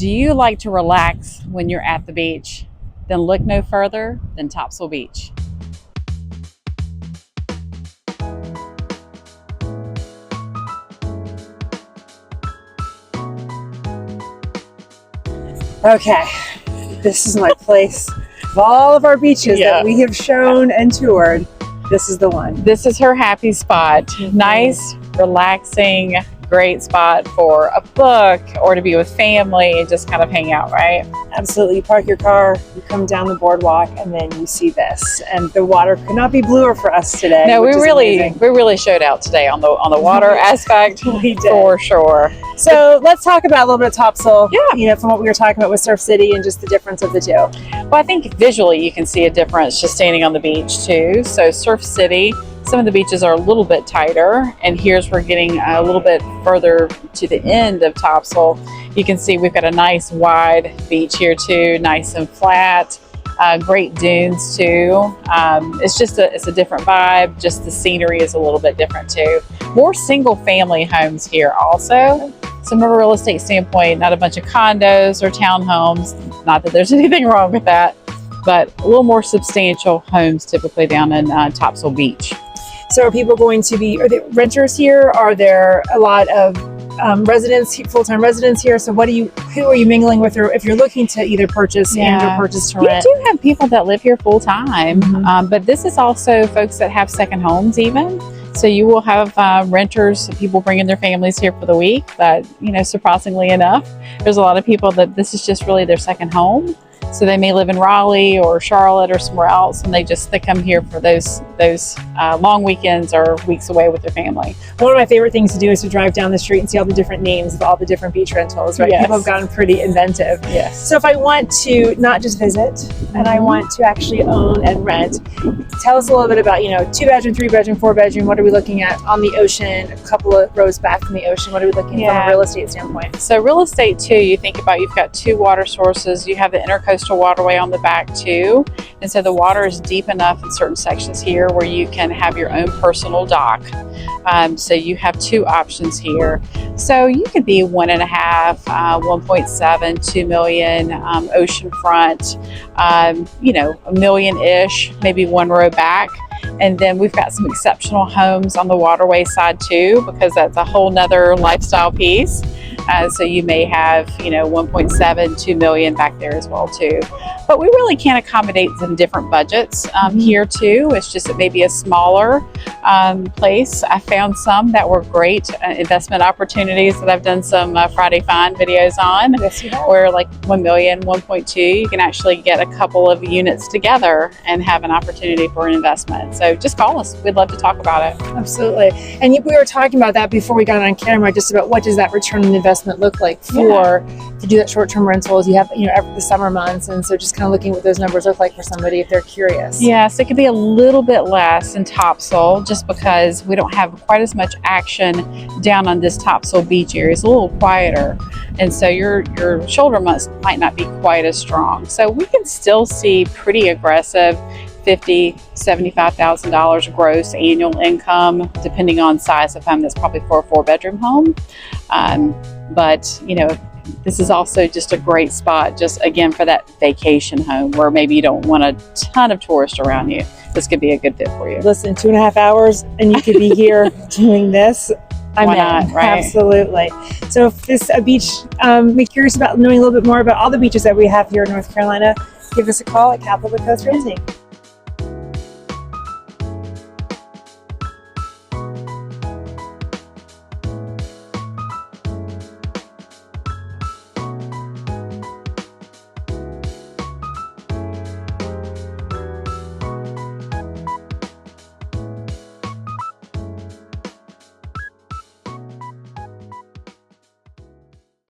Do you like to relax when you're at the beach? Then look no further than Topsail Beach. Okay, this is my place. Of all of our beaches that we have shown and toured, this is the one. This is her happy spot. Nice, relaxing, great spot for a book or to be with family and just kind of hang out, right? Absolutely. You park your car, you come down the boardwalk, and then you see this. And the water could not be bluer for us today. No, we really showed out today on the water aspect. We did. For sure. So let's talk about a little bit of Topsail. Yeah. You know, from what we were talking about with Surf City and just the difference of the two. Well, I think visually you can see a difference just standing on the beach too. So Surf City, some of the beaches are a little bit tighter, and here's we're getting a little bit further to the end of Topsail. You can see we've got a nice wide beach here too, nice and flat. Great dunes too. It's a different vibe. Just the scenery is a little bit different too. More single family homes here also. So from a real estate standpoint, not a bunch of condos or townhomes. Not that there's anything wrong with that, but a little more substantial homes typically down in Topsail Beach. So are people going to be, are there renters here? Are there a lot of residents, full-time residents here? So who are you mingling with, or if you're looking to either purchase and or purchase to rent? You do have people that live here full-time, but this is also folks that have second homes even. So you will have renters, people bringing their families here for the week, but surprisingly enough, there's a lot of people that this is just really their second home. So they may live in Raleigh or Charlotte or somewhere else, and they come here for those long weekends or weeks away with their family. One of my favorite things to do is to drive down the street and see all the different names of all the different beach rentals, right? Yes. People have gotten pretty inventive. Yes. So if I want to not just visit, and I want to actually own and rent, tell us a little bit about, 2-bedroom, 3-bedroom, 4-bedroom, what are we looking at on the ocean, a couple of rows back from the ocean, what are we looking at from a real estate standpoint? So real estate too, you think about, you've got 2 water sources, you have the intercoastal waterway on the back too, and so the water is deep enough in certain sections here where you can have your own personal dock. So you have 2 options here. So you could be 1.5, 1.7, 2 million, oceanfront, $1 million-ish, maybe 1 row back. And then we've got some exceptional homes on the waterway side too, because that's a whole nother lifestyle piece. So you may have, 1.7, 2 million back there as well too. But we really can accommodate some different budgets here too. It's just maybe a smaller place. I found some that were great investment opportunities that I've done some Friday Find videos on. Yes, you have. Where like 1 million, 1.2, you can actually get a couple of units together and have an opportunity for an investment. So just call us. We'd love to talk about it. Absolutely. And we were talking about that before we got on camera, just about what does that return on investment look like to do that short-term rentals. You have, every the summer months, and so just kind of looking at what those numbers look like for somebody if they're curious. Yes, it could be a little bit less in Topsail just because we don't have quite as much action down on this Topsail Beach area. It's a little quieter, and so your shoulder months might not be quite as strong. So we can still see pretty aggressive $50,000, $75,000 gross annual income, depending on size of home. That's probably for a 4-bedroom home. But this is also just a great spot, just again for that vacation home where maybe you don't want a ton of tourists around you. This could be a good fit for you. Listen, 2.5 hours and you could be here doing this. Why not, right? Absolutely. So if this beach, be curious about knowing a little bit more about all the beaches that we have here in North Carolina, give us a call at Capital Coast Realty.